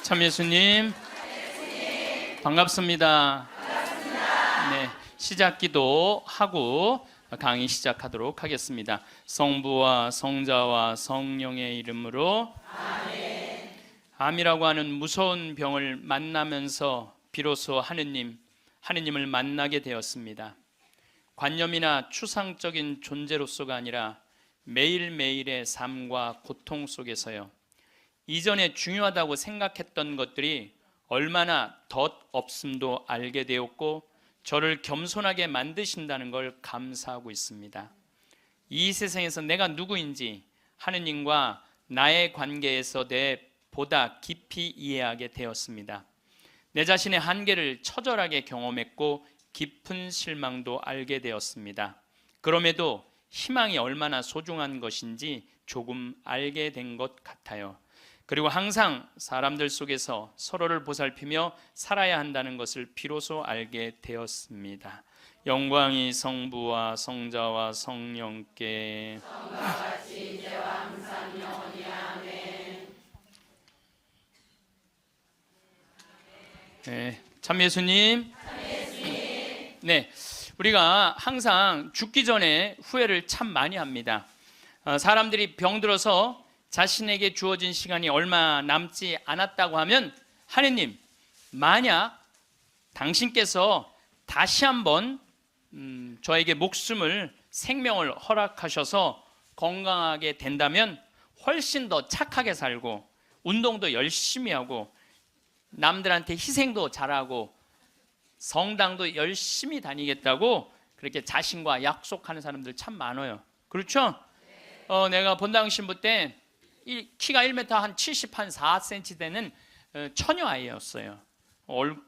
참 예수님, 반갑습니다. 네, 시작 기도하고 강의 시작하도록 하겠습니다. 성부와 성자와 성령의 이름으로 아멘. 암이라고 하는 무서운 병을 만나면서 비로소 하느님을 만나게 되었습니다. 관념이나 추상적인 존재로서가 아니라 매일매일의 삶과 고통 속에서요, 이전에 중요하다고 생각했던 것들이 얼마나 덧없음도 알게 되었고 저를 겸손하게 만드신다는 걸 감사하고 있습니다. 이 세상에서 내가 누구인지 하느님과 나의 관계에서 보다 깊이 이해하게 되었습니다. 내 자신의 한계를 처절하게 경험했고 깊은 실망도 알게 되었습니다. 그럼에도 희망이 얼마나 소중한 것인지 조금 알게 된 것 같아요. 그리고 항상 사람들 속에서 서로를 보살피며 살아야 한다는 것을 비로소 알게 되었습니다. 영광이 성부와 성자와 성령께 성과 같이 이제와 항상 영원히 아멘. 네, 참 예수님. 네, 우리가 항상 죽기 전에 후회를 참 많이 합니다. 사람들이 병들어서 자신에게 주어진 시간이 얼마 남지 않았다고 하면, 하느님, 만약 당신께서 다시 한번 저에게 생명을 허락하셔서 건강하게 된다면 훨씬 더 착하게 살고 운동도 열심히 하고 남들한테 희생도 잘하고 성당도 열심히 다니겠다고 그렇게 자신과 약속하는 사람들 참 많아요. 그렇죠? 내가 본당 신부 때 키가 1m 한 74cm 되는 처녀 아이였어요.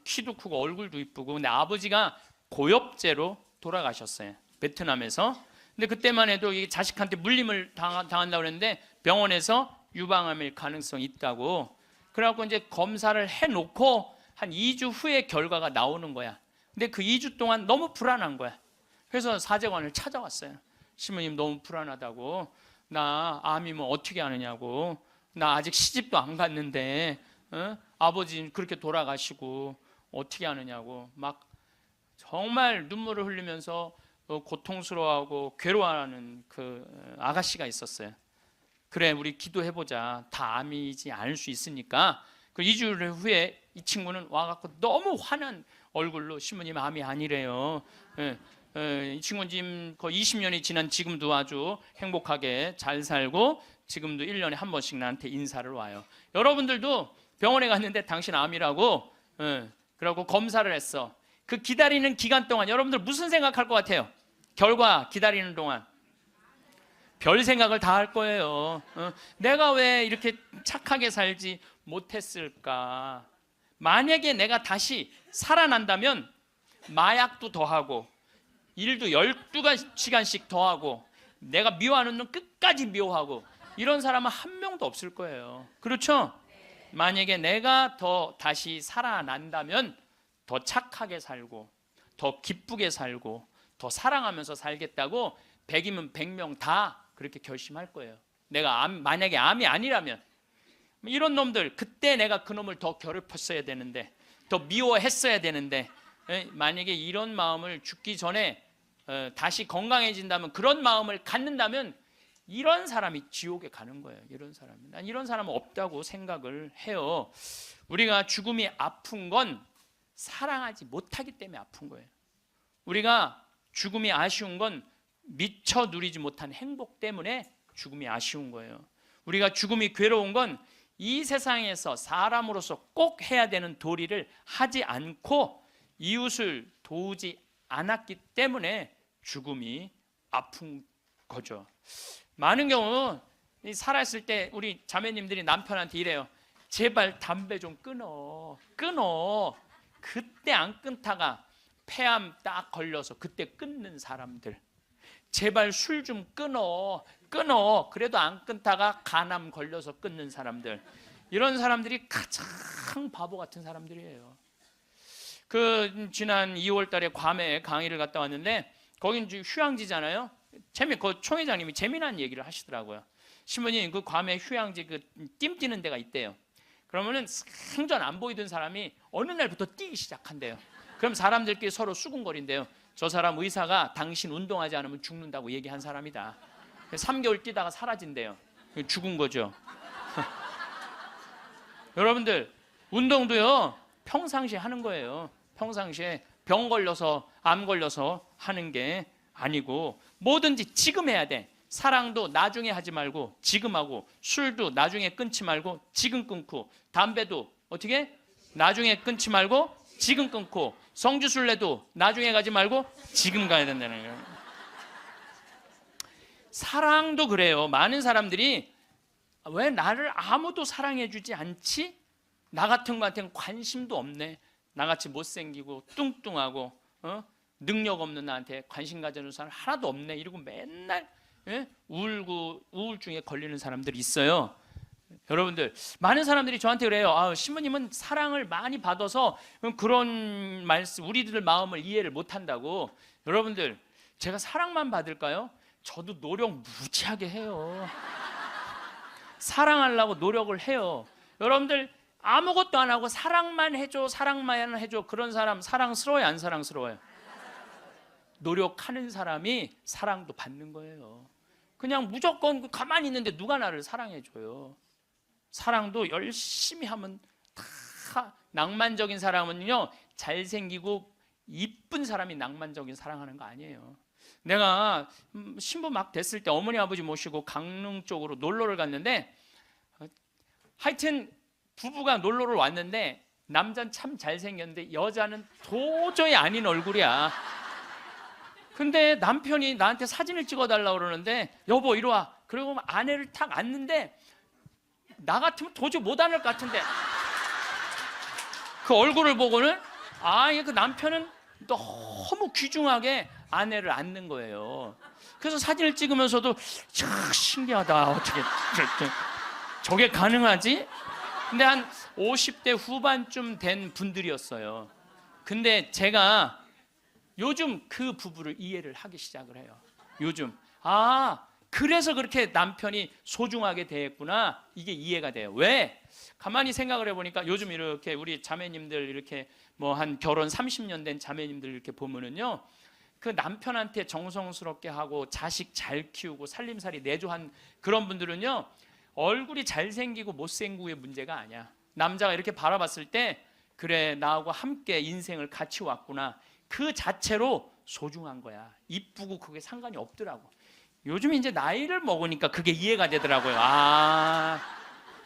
키도 크고 얼굴도 이쁘고. 근데 아버지가 고엽제로 돌아가셨어요, 베트남에서. 근데 그때만 해도 이 자식한테 물림을 당한다고 그랬는데 병원에서 유방암일 가능성이 있다고. 그래갖고 이제 검사를 해놓고 한 2주 후에 결과가 나오는 거야. 근데 그 2주 동안 너무 불안한 거야. 그래서 사제관을 찾아왔어요. 신부님 너무 불안하다고. 나 암이면 어떻게 하느냐고. 나 아직 시집도 안 갔는데 아버지 그렇게 돌아가시고 어떻게 하느냐고 막 정말 눈물을 흘리면서 고통스러워하고 괴로워하는 그 아가씨가 있었어요. 그래, 우리 기도해보자. 다 암이지 않을 수 있으니까. 그 2주 후에 이 친구는 와갖고 너무 화난 얼굴로, 신부님 암이 아니래요. 이 친구는 지금 거의 20년이 지난 지금도 아주 행복하게 잘 살고 지금도 1년에 한 번씩 나한테 인사를 와요. 여러분들도 병원에 갔는데 당신 암이라고 그러고 검사를 했어. 그 기다리는 기간 동안 여러분들 무슨 생각할 것 같아요? 결과 기다리는 동안 별 생각을 다 할 거예요. 내가 왜 이렇게 착하게 살지 못했을까? 만약에 내가 다시 살아난다면 마약도 더 하고 일도 12시간씩 더 하고 내가 미워하는 놈 끝까지 미워하고 이런 사람은 한 명도 없을 거예요. 그렇죠? 만약에 내가 다시 살아난다면 더 착하게 살고 더 기쁘게 살고 더 사랑하면서 살겠다고 100이면 100명 다 그렇게 결심할 거예요. 내가 만약에 암이 아니라면. 이런 놈들, 그때 내가 그 놈을 더 괴롭혔어야 되는데, 더 미워했어야 되는데, 만약에 이런 마음을 죽기 전에 다시 건강해진다면, 그런 마음을 갖는다면 이런 사람이 지옥에 가는 거예요. 이런 사람은. 난 이런 사람은 없다고 생각을 해요. 우리가 죽음이 아픈 건 사랑하지 못하기 때문에 아픈 거예요. 우리가 죽음이 아쉬운 건 미처 누리지 못한 행복 때문에 죽음이 아쉬운 거예요. 우리가 죽음이 괴로운 건 이 세상에서 사람으로서 꼭 해야 되는 도리를 하지 않고 이웃을 도우지 않았기 때문에 죽음이 아픈 거죠. 많은 경우 살아있을 때 우리 자매님들이 남편한테 이래요. 제발 담배 좀 끊어. 그때 안 끊다가 폐암 딱 걸려서 그때 끊는 사람들. 제발 술 좀 끊어. 그래도 안 끊다가 간암 걸려서 끊는 사람들. 이런 사람들이 가장 바보 같은 사람들이에요. 지난 2월 달에 괌에 강의를 갔다 왔는데 거긴 휴양지잖아요. 그 총회장님이 재미난 얘기를 하시더라고요. 신부님, 그 괌에 휴양지 띠 뛰는 데가 있대요. 그러면은 생전 안 보이던 사람이 어느 날부터 뛰기 시작한대요. 그럼 사람들끼리 서로 수군거린대요. 저 사람 의사가 당신 운동하지 않으면 죽는다고 얘기한 사람이다. 3개월 뛰다가 사라진대요. 죽은 거죠. 여러분들, 운동도요 평상시에 하는 거예요. 평상시에 병 걸려서 암 걸려서 하는 게 아니고 뭐든지 지금 해야 돼. 사랑도 나중에 하지 말고 지금 하고, 술도 나중에 끊지 말고 지금 끊고, 담배도 어떻게 나중에 끊지 말고 지금 끊고, 성주순례도 나중에 가지 말고 지금 가야 된다는 거예요. 사랑도 그래요. 많은 사람들이 왜 나를 아무도 사랑해 주지 않지? 나 같은 거한테는 관심도 없네. 나같이 못생기고 뚱뚱하고 능력 없는 나한테 관심 가져주는 사람 하나도 없네. 이러고 맨날 울고 우울증에 걸리는 사람들이 있어요. 여러분들, 많은 사람들이 저한테 그래요. 신부님은 사랑을 많이 받아서 그런 말씀, 우리들 마음을 이해를 못한다고. 여러분들, 제가 사랑만 받을까요? 저도 노력 무지하게 해요. 사랑하려고 노력을 해요. 여러분들, 아무것도 안 하고 사랑만 해줘, 사랑만 해줘, 그런 사람 사랑스러워요, 안 사랑스러워요? 노력하는 사람이 사랑도 받는 거예요. 그냥 무조건 가만히 있는데 누가 나를 사랑해줘요? 사랑도 열심히 하면 다. 낭만적인 사람은요, 잘생기고 이쁜 사람이 낭만적인 사랑하는 거 아니에요. 내가 신부 막 됐을 때 어머니 아버지 모시고 강릉 쪽으로 놀러를 갔는데, 하여튼 부부가 놀러를 왔는데 남자는 참 잘생겼는데 여자는 도저히 아닌 얼굴이야. 근데 남편이 나한테 사진을 찍어달라고 그러는데, 여보 이리 와. 그리고 아내를 탁 앉는데 나 같으면 도저히 못 앉을 것 같은데, 그 얼굴을 보고는 그 남편은 너무 귀중하게 아내를 앉는 거예요. 그래서 사진을 찍으면서도 참 신기하다. 어떻게 저게 가능하지? 근데 한 50대 후반쯤 된 분들이었어요. 근데 제가 요즘 그 부부를 이해를 하기 시작을 해요. 요즘 그래서 그렇게 남편이 소중하게 대했구나, 이게 이해가 돼요. 왜? 가만히 생각을 해보니까 요즘 이렇게 우리 자매님들 이렇게 뭐 한 결혼 30년 된 자매님들 이렇게 보면은요, 그 남편한테 정성스럽게 하고 자식 잘 키우고 살림살이 내조한 그런 분들은요, 얼굴이 잘생기고 못생기고의 문제가 아니야. 남자가 이렇게 바라봤을 때, 그래 나하고 함께 인생을 같이 왔구나, 그 자체로 소중한 거야. 이쁘고 그게 상관이 없더라고. 요즘 이제 나이를 먹으니까 그게 이해가 되더라고요.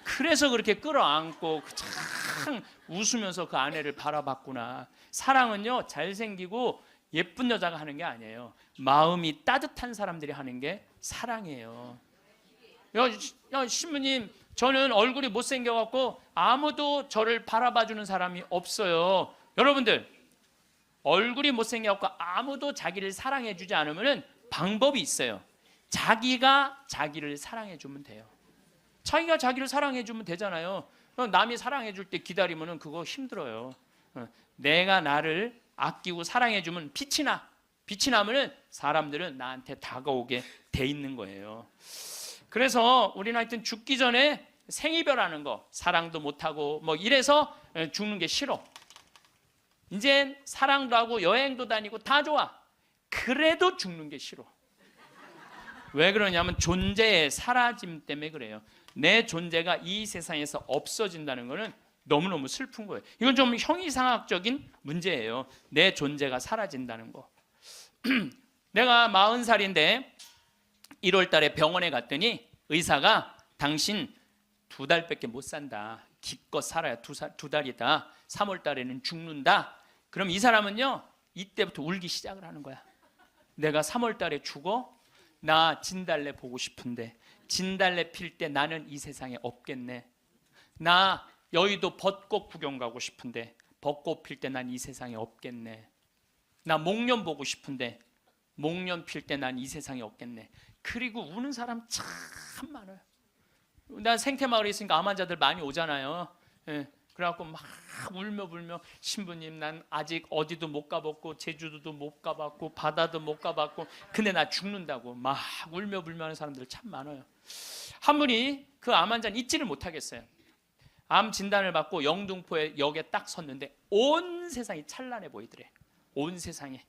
그래서 그렇게 끌어안고 참 웃으면서 그 아내를 바라봤구나. 사랑은요, 잘생기고 예쁜 여자가 하는 게 아니에요. 마음이 따뜻한 사람들이 하는 게 사랑이에요. 야 신부님, 저는 얼굴이 못생겨갖고 아무도 저를 바라봐주는 사람이 없어요. 여러분들, 얼굴이 못생겨갖고 아무도 자기를 사랑해주지 않으면 방법이 있어요. 자기가 자기를 사랑해주면 돼요. 자기가 자기를 사랑해주면 되잖아요. 남이 사랑해줄 때 기다리면 그거 힘들어요. 내가 나를 아끼고 사랑해주면 빛이 나. 빛이 나면 사람들은 나한테 다가오게 돼 있는 거예요. 그래서 우리는 하여튼 죽기 전에 생이별하는 거, 사랑도 못하고 뭐 이래서 죽는 게 싫어. 이제 사랑도 하고 여행도 다니고 다 좋아. 그래도 죽는 게 싫어. 왜 그러냐면 존재의 사라짐 때문에 그래요. 내 존재가 이 세상에서 없어진다는 것은 너무너무 슬픈 거예요. 이건 좀 형이상학적인 문제예요. 내 존재가 사라진다는 거. 내가 40살인데 1월 달에 병원에 갔더니 의사가 당신 2달밖에 못 산다. 기껏 살아야 두 달이다. 3월 달에는 죽는다. 그럼 이 사람은요, 이때부터 울기 시작을 하는 거야. 내가 3월 달에 죽어? 나 진달래 보고 싶은데, 진달래 필 때 나는 이 세상에 없겠네. 나 여의도 벚꽃 구경 가고 싶은데 벚꽃 필 때 난 이 세상에 없겠네. 나 목련 보고 싶은데 목련 필 때 난 이 세상에 없겠네. 그리고 우는 사람 참 많아요. 나 생태마을에 있으니까 암 환자들 많이 오잖아요. 그래갖고 막 울며 신부님, 난 아직 어디도 못 가봤고 제주도도 못 가봤고 바다도 못 가봤고 근데 나 죽는다고 막 울며 불며 하는 사람들 참 많아요. 한 분이 그 암 환자는 잊지를 못하겠어요. 암 진단을 받고 영등포에 역에 딱 섰는데 온 세상이 찬란해 보이더래. 온 세상에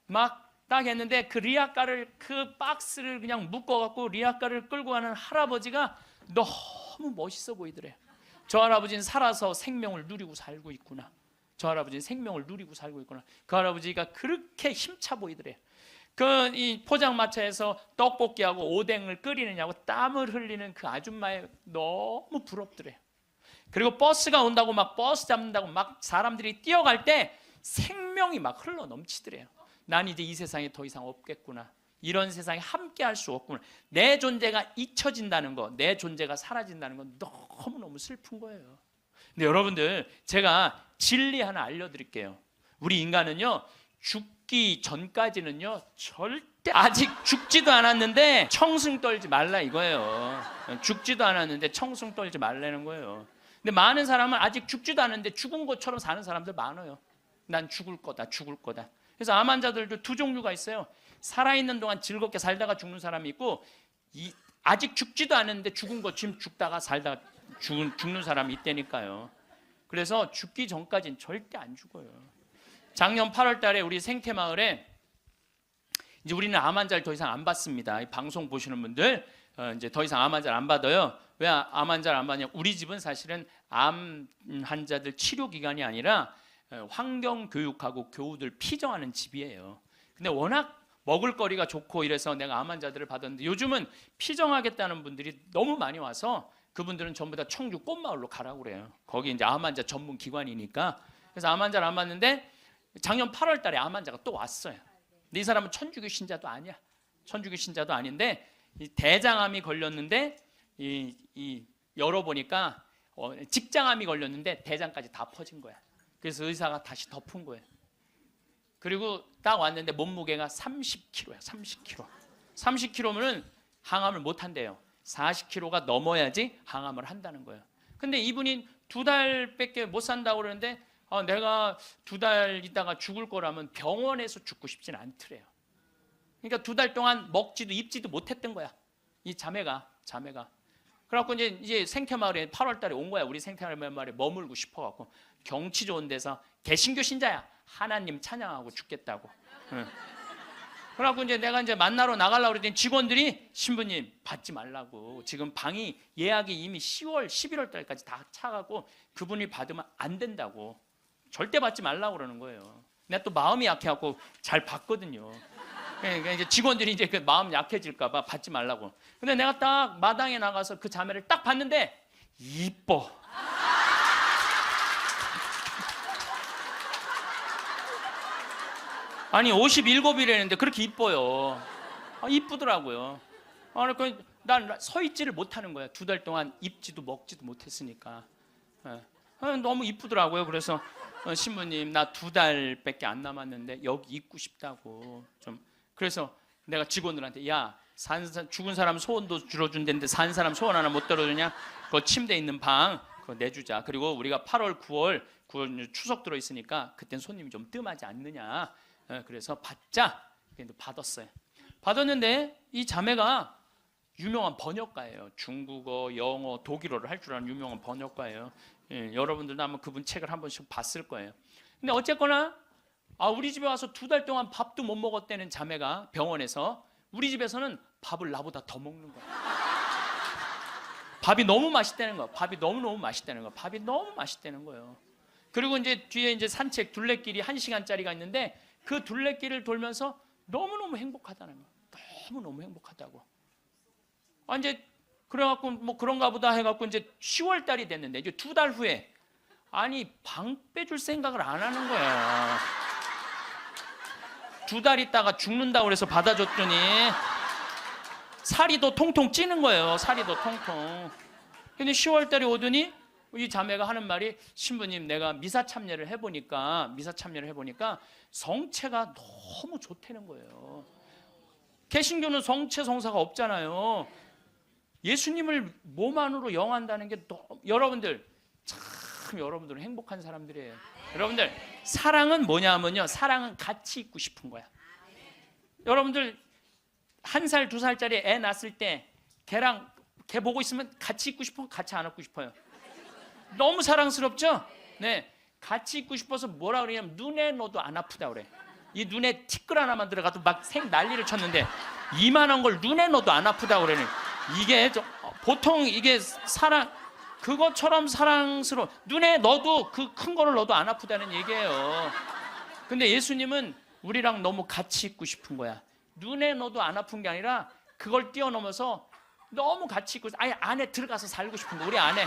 막 딱 했는데 그 리아카를 그 박스를 그냥 묶어갖고 리아카를 끌고 가는 할아버지가 너무 멋있어 보이더래. 저 할아버지는 살아서 생명을 누리고 살고 있구나. 저 할아버지는 생명을 누리고 살고 있구나. 그 할아버지가 그렇게 힘차 보이더래. 그 이 포장마차에서 떡볶이하고 오뎅을 끓이느냐고 땀을 흘리는 그 아줌마에 너무 부럽더래. 그리고 버스가 온다고 막 버스 잡는다고 막 사람들이 뛰어갈 때 생명이 막 흘러 넘치더래요. 난 이제 이 세상에 더 이상 없겠구나. 이런 세상에 함께 할 수 없구나. 내 존재가 잊혀진다는 거, 내 존재가 사라진다는 건 너무너무 슬픈 거예요. 근데 여러분들, 제가 진리 하나 알려드릴게요. 우리 인간은요, 죽기 전까지는요, 절대 아직 죽지도 않았는데 청승 떨지 말라 이거예요. 죽지도 않았는데 청승 떨지 말라는 거예요. 근데 많은 사람은 아직 죽지도 않았는데 죽은 것처럼 사는 사람들 많아요. 난 죽을 거다, 죽을 거다. 그래서 암 환자들도 두 종류가 있어요. 살아있는 동안 즐겁게 살다가 죽는 사람이 있고, 아직 죽지도 않았는데 죽은 것처럼 죽다가 살다가 죽는 사람이 있다니까요. 그래서 죽기 전까지는 절대 안 죽어요. 작년 8월 달에 우리 생태마을에 이제 우리는 암 환자를 더 이상 안 받습니다. 이 방송 보시는 분들 이제 더 이상 암 환자를 안 받아요. 왜 암 환자를 안 받냐? 우리 집은 사실은 암 환자들 치료 기관이 아니라 환경 교육하고 교우들 피정하는 집이에요. 근데 워낙 먹을거리가 좋고 이래서 내가 암 환자들을 받았는데 요즘은 피정하겠다는 분들이 너무 많이 와서 그분들은 전부 다 청주 꽃마을로 가라고 그래요. 거기 이제 암 환자 전문 기관이니까. 그래서 암 환자를 안 받는데 작년 8월 달에 암 환자가 또 왔어요. 근데 이 사람은 천주교 신자도 아니야. 천주교 신자도 아닌데 이 대장암이 걸렸는데 이 열어보니까 직장암이 걸렸는데 대장까지 다 퍼진 거야. 그래서 의사가 다시 덮은 거예요. 그리고 딱 왔는데 몸무게가 30kg야. 30kg. 30kg면은 항암을 못 한대요. 40kg가 넘어야지 항암을 한다는 거예요. 근데 이분이 2달밖에 못 산다고 그러는데 내가 2달 있다가 죽을 거라면 병원에서 죽고 싶진 않더래요. 그러니까 2달 동안 먹지도 입지도 못했던 거야. 이 자매가. 그래갖고 이제 생태마을에 8월 달에 온 거야. 우리 생태마을에 머물고 싶어갖고. 경치 좋은 데서 개신교 신자야. 하나님 찬양하고 죽겠다고. 그래갖고 이제 내가 이제 만나러 나가려고 그랬더니 직원들이 신부님 받지 말라고. 지금 방이 예약이 이미 10월, 11월 달까지 다 차가고 그분이 받으면 안 된다고. 절대 받지 말라고 그러는 거예요. 내가 또 마음이 약해갖고 잘 받거든요. 그러니까 이제 직원들이 이제 그 마음 약해질까봐 받지 말라고. 근데 내가 딱 마당에 나가서 그 자매를 딱 봤는데 이뻐. 아니 57이라는데 그렇게 이뻐요. 이쁘더라고요. 그러니까 난 서 있지를 못하는 거야. 2달 동안 입지도 먹지도 못했으니까. 너무 이쁘더라고요. 그래서 신부님 나 2달밖에 안 남았는데 여기 있고 싶다고 좀. 그래서 내가 직원들한테 야 죽은 사람 소원도 들어준다는데 산 사람 소원 하나 못 들어주냐? 그 침대 있는 방 그거 내주자. 그리고 우리가 8월 9월 추석 들어있으니까 그땐 손님이 좀 뜸하지 않느냐. 그래서 받자. 받았어요. 받았는데 이 자매가 유명한 번역가예요. 중국어, 영어, 독일어를 할 줄 아는 유명한 번역가예요. 여러분들도 아마 그분 책을 한 번씩 봤을 거예요. 근데 어쨌거나 우리 집에 와서 2달 동안 밥도 못 먹었다는 자매가 병원에서 우리 집에서는 밥을 나보다 더 먹는 거야. 밥이 너무 맛있다는 거야. 밥이 너무 맛있다는 거야. 밥이 너무 맛있다는 거예요. 그리고 이제 뒤에 이제 산책 둘레길이 1시간짜리가 있는데 그 둘레길을 돌면서 너무너무 행복하다는 거야. 너무너무 행복하다고. 이제 그래갖고 뭐 그런가 보다 해갖고 이제 10월 달이 됐는데 이제 2달 후에 방 빼줄 생각을 안 하는 거야. 2달 있다가 죽는다고 그래서 받아줬더니 살이 더 통통 찌는 거예요. 살이 더 통통. 근데 10월 달에 오더니 이 자매가 하는 말이 신부님 내가 미사 참여를 해보니까 성체가 너무 좋다는 거예요. 개신교는 성체 성사가 없잖아요. 예수님을 몸 안으로 영한다는 게 여러분들 참 여러분들은 행복한 사람들이에요. 여러분들 사랑은 뭐냐면요. 사랑은 같이 있고 싶은 거야. 여러분들 1살, 2살짜리 애 낳았을 때 걔 보고 있으면 같이 있고 싶어? 같이 안 안고 싶어요? 너무 사랑스럽죠? 네, 같이 있고 싶어서 뭐라 그러냐면 눈에 넣어도 안 아프다 그래. 이 눈에 티끌 하나만 들어가도 막 생 난리를 쳤는데 이만한 걸 눈에 넣어도 안 아프다 그러네. 이게 보통 이게 사랑 그것처럼 사랑스러워. 눈에 넣어도 그 큰 거를 넣어도 안 아프다는 얘기예요. 근데 예수님은 우리랑 너무 같이 있고 싶은 거야. 눈에 넣어도 안 아픈 게 아니라 그걸 뛰어넘어서 너무 같이 있고 아예 안에 들어가서 살고 싶은 거. 우리 안에.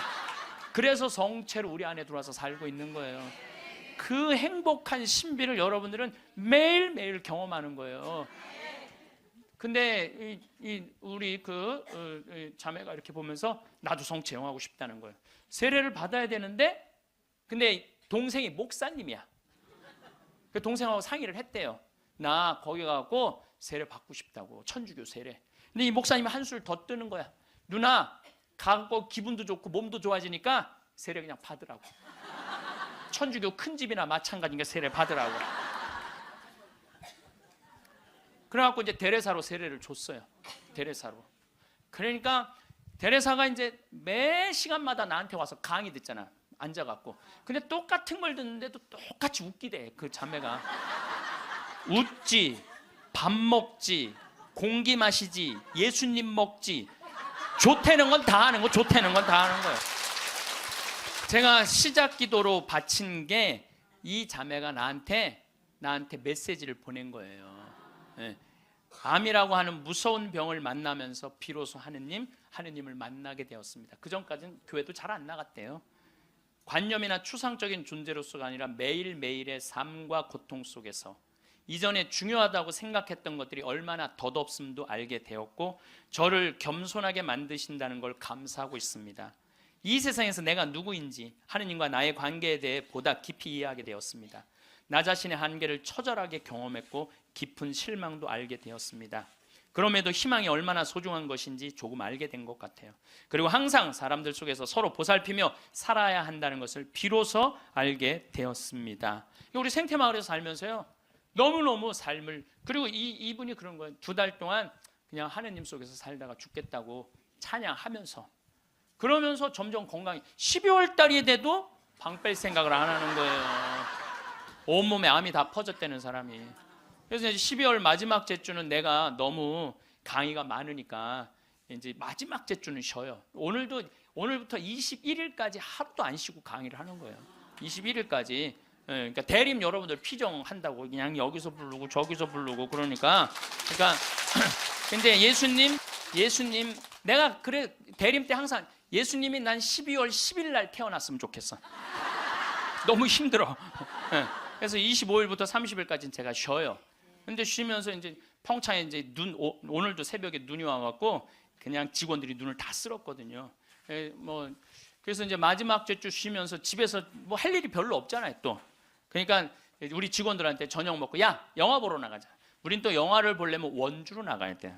그래서 성체로 우리 안에 들어와서 살고 있는 거예요. 그 행복한 신비를 여러분들은 매일매일 경험하는 거예요. 근데 우리 자매가 이렇게 보면서 나도 성체 영하고 싶다는 거예요. 세례를 받아야 되는데 근데 동생이 목사님이야. 그 동생하고 상의를 했대요. 나 거기 가고 세례 받고 싶다고. 천주교 세례. 근데 이 목사님이 한술 더 뜨는 거야. 누나 가고 기분도 좋고 몸도 좋아지니까 세례 그냥 받으라고. 천주교 큰 집이나 마찬가지니까 세례 받으라고. 그래갖고 이제 데레사로 세례를 줬어요. 데레사로. 그러니까 데레사가 이제 매 시간마다 나한테 와서 강의 듣잖아. 앉아갖고. 근데 똑같은 걸 듣는데도 똑같이 웃기대. 그 자매가. 웃지, 밥 먹지, 공기 마시지, 예수님 먹지. 좋다는 건 다 하는 거. 좋다는 건 다 하는 거예요. 제가 시작 기도로 바친 게 이 자매가 나한테 메시지를 보낸 거예요. 네. 암이라고 하는 무서운 병을 만나면서 비로소 하느님을 만나게 되었습니다. 그 전까지는 교회도 잘 안 나갔대요. 관념이나 추상적인 존재로서가 아니라 매일매일의 삶과 고통 속에서 이전에 중요하다고 생각했던 것들이 얼마나 덧없음도 알게 되었고 저를 겸손하게 만드신다는 걸 감사하고 있습니다. 이 세상에서 내가 누구인지 하느님과 나의 관계에 대해 보다 깊이 이해하게 되었습니다. 나 자신의 한계를 처절하게 경험했고 깊은 실망도 알게 되었습니다. 그럼에도 희망이 얼마나 소중한 것인지 조금 알게 된 것 같아요. 그리고 항상 사람들 속에서 서로 보살피며 살아야 한다는 것을 비로소 알게 되었습니다. 우리 생태마을에서 살면서요 너무너무 삶을 그리고 이분이 그런 거예요. 2달 동안 그냥 하느님 속에서 살다가 죽겠다고 찬양하면서 그러면서 점점 건강이 12월 달이 돼도 방 뺄 생각을 안 하는 거예요. 온몸에 암이 다 퍼졌다는 사람이. 그래서 이제 12월 마지막 제주는 내가 너무 강의가 많으니까 이제 마지막 제주는 쉬어요. 오늘부터 21일까지 하루도 안 쉬고 강의를 하는 거예요. 21일까지. 그러니까 대림 여러분들 피정한다고 그냥 여기서 부르고 저기서 부르고 그러니까 근데 예수님 내가 그래 대림 때 항상 예수님이 난 12월 10일 날 태어났으면 좋겠어. 너무 힘들어. 그래서 25일부터 30일까지는 제가 쉬어요. 근데 쉬면서 이제 평창에 이제 오늘도 새벽에 눈이 와갖고 그냥 직원들이 눈을 다 쓸었거든요. 그래서 이제 마지막 제주 쉬면서 집에서 뭐 할 일이 별로 없잖아요 또. 그러니까 우리 직원들한테 저녁 먹고 야 영화 보러 나가자. 우린 또 영화를 보려면 원주로 나가야 돼.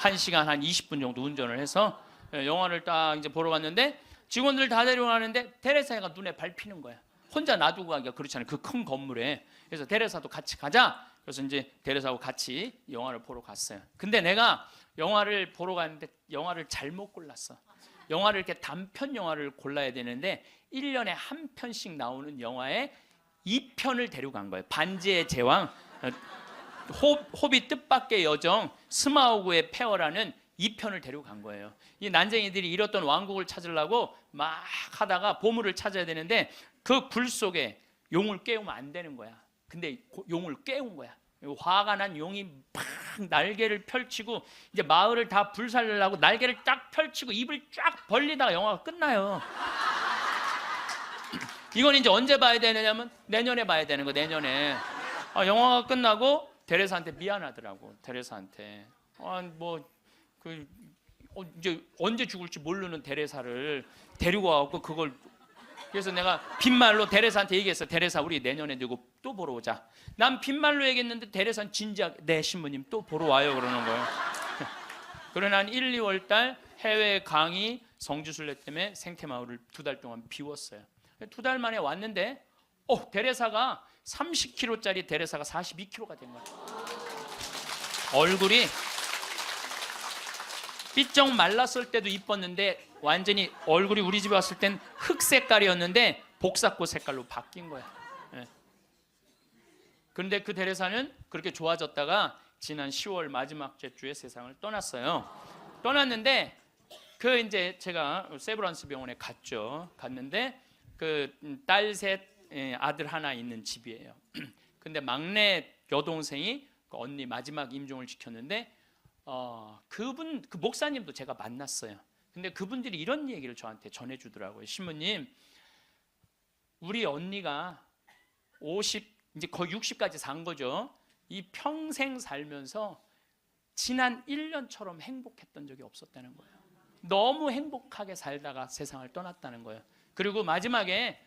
1시간 한 20분 정도 운전을 해서 영화를 딱 이제 보러 갔는데 직원들 다 데려가는데 테레사가 눈에 밟히는 거야. 혼자 놔두고 가기가 그렇잖아요. 그 큰 건물에. 그래서 테레사도 같이 가자. 그래서 이제 테레사하고 같이 영화를 보러 갔어요. 근데 내가 영화를 보러 갔는데 영화를 잘못 골랐어. 영화를 이렇게 단편 영화를 골라야 되는데 1년에 한 편씩 나오는 영화에 2편을 데려간 거예요. 반지의 제왕, 호비 뜻밖의 여정, 스마우그의 폐허라는 2편을 데려간 거예요. 이 난쟁이들이 잃었던 왕국을 찾으려고 막 하다가 보물을 찾아야 되는데 그 굴 속에 용을 깨우면 안 되는 거야. 근데 용을 깨운 거야. 화가 난 용이 막 날개를 펼치고 이제 마을을 다 불살려고 날개를 딱 펼치고 입을 쫙 벌리다가 영화가 끝나요. 이건 이제 언제 봐야 되느냐면 내년에 봐야 되는 거. 내년에 영화가 끝나고 데레사한테 미안하더라고. 데레사한테 이제 언제 죽을지 모르는 데레사를 데리고 와갖고 그걸 그래서 내가 빈말로 데레사한테 얘기했어. 데레사 우리 내년에 누구 또 보러 오자. 난 빈말로 얘기했는데 데레사는 진지하게 네 신부님 또 보러 와요 그러는 거예요. 그러나 한 1, 2월 달 해외 강의 성지순례 때문에 생태마을을 2달 동안 비웠어요. 2달 만에 왔는데 데레사가 30kg짜리 데레사가 42kg가 된 거야. 얼굴이 삐쩍 말랐을 때도 이뻤는데 완전히 얼굴이 우리 집에 왔을 땐 흑 색깔이었는데 복사꽃 색깔로 바뀐 거야. 예. 그런데 그 대레사는 그렇게 좋아졌다가 지난 10월 마지막 주에 세상을 떠났어요. 떠났는데 그 이제 제가 세브란스 병원에 갔는데 그 딸 셋, 아들 하나 있는 집이에요. 근데 막내 여동생이 그 언니 마지막 임종을 지켰는데 그 목사님도 제가 만났어요. 근데 그분들이 이런 얘기를 저한테 전해주더라고요. 신부님, 우리 언니가 50 이제 거의 60까지 산 거죠. 이 평생 살면서 지난 1년처럼 행복했던 적이 없었다는 거예요. 너무 행복하게 살다가 세상을 떠났다는 거예요. 그리고 마지막에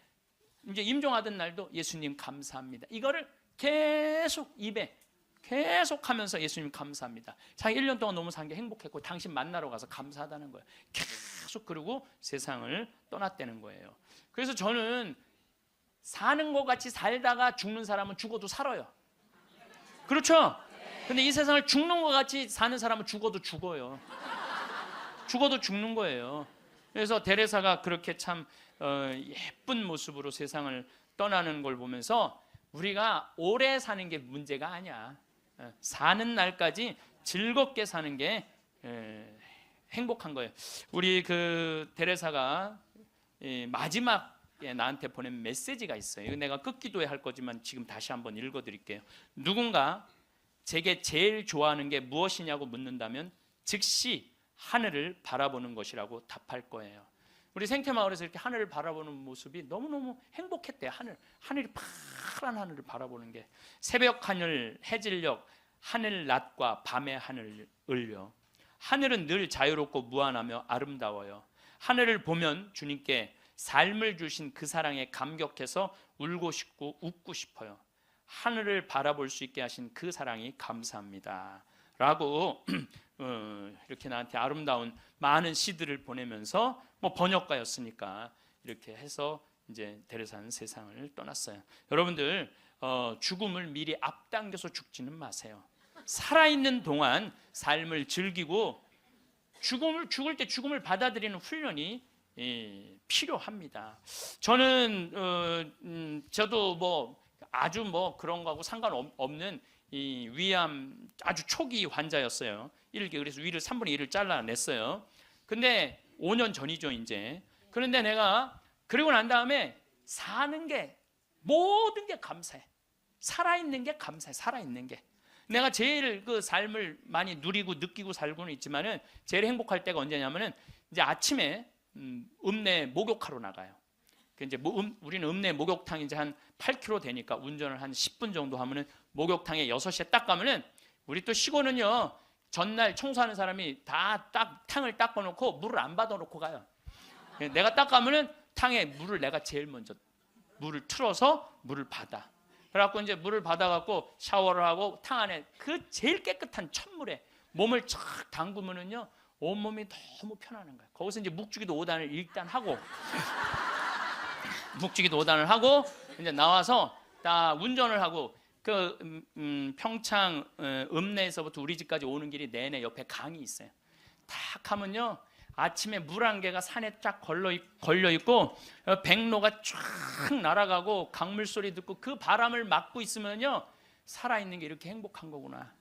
이제 임종하던 날도 예수님 감사합니다. 이거를 계속 입에 계속 하면서 예수님 감사합니다. 자기 1년 동안 너무 산 게 행복했고 당신 만나러 가서 감사하다는 거예요. 계속 그러고 세상을 떠났다는 거예요. 그래서 저는 사는 것 같이 살다가 죽는 사람은 죽어도 살아요. 그렇죠? 근데 이 세상을 죽는 것 같이 사는 사람은 죽어도 죽어요. 죽어도 죽는 거예요. 그래서 데레사가 그렇게 참 예쁜 모습으로 세상을 떠나는 걸 보면서 우리가 오래 사는 게 문제가 아니야. 사는 날까지 즐겁게 사는 게 행복한 거예요. 우리 그 데레사가 마지막에 나한테 보낸 메시지가 있어요. 이거 내가 끝기도에 할 거지만 지금 다시 한번 읽어드릴게요. 누군가 제게 제일 좋아하는 게 무엇이냐고 묻는다면 즉시 하늘을 바라보는 것이라고 답할 거예요. 우리 생태마을에서 이렇게 하늘을 바라보는 모습이 너무너무 행복했대요. 하늘이 파란 하늘을 바라보는 게. 새벽 하늘, 해질녘, 하늘 낮과 밤의 하늘을요. 하늘은 늘 자유롭고 무한하며 아름다워요. 하늘을 보면 주님께 삶을 주신 그 사랑에 감격해서 울고 싶고 웃고 싶어요. 하늘을 바라볼 수 있게 하신 그 사랑이 감사합니다 라고 이렇게 나한테 아름다운 많은 시들을 보내면서 뭐 번역가였으니까 이렇게 해서 이제 데레사는 세상을 떠났어요. 여러분들 죽음을 미리 앞당겨서 죽지는 마세요. 살아있는 동안 삶을 즐기고 죽을 때 죽음을 받아들이는 훈련이 필요합니다. 저는 저도 뭐 아주 뭐 그런 거하고 상관없는 이 위암 아주 초기 환자였어요. 그래서 위를 3분의 1을 잘라냈어요. 근데 5년 전이죠 이제. 그런데 내가 그러고 난 다음에 사는 게 모든 게 감사해. 살아있는 게 감사해. 살아있는 게. 내가 제일 그 삶을 많이 누리고 느끼고 살고는 있지만은 제일 행복할 때가 언제냐면은 이제 아침에 읍내 목욕하러 나가요. 이제 우리는 읍내 목욕탕이 이제 한 8km 되니까 운전을 한 10분 정도 하면은 목욕탕에 6시에 딱 가면은 우리 또 시골은요 전날 청소하는 사람이 다 탕을 닦아놓고 물을 안 받아놓고 가요. 내가 딱 가면은 탕에 물을 내가 제일 먼저 물을 틀어서 물을 받아. 그래갖고 이제 물을 받아갖고 샤워를 하고 탕 안에 그 제일 깨끗한 찬물에 몸을 쫙 담그면은요 온몸이 너무 편안한 거예요. 거기서 이제 묵주기도 5단을 일단 하고 묵주기도 5단을 하고 이제 나와서 다 운전을 하고 그 평창 읍내에서부터 우리 집까지 오는 길이 내내 옆에 강이 있어요. 딱 하면요 아침에 물 한 개가 산에 쫙 걸려 있고 백로가 쫙 날아가고 강물 소리 듣고 그 바람을 맞고 있으면요 살아있는 게 이렇게 행복한 거구나.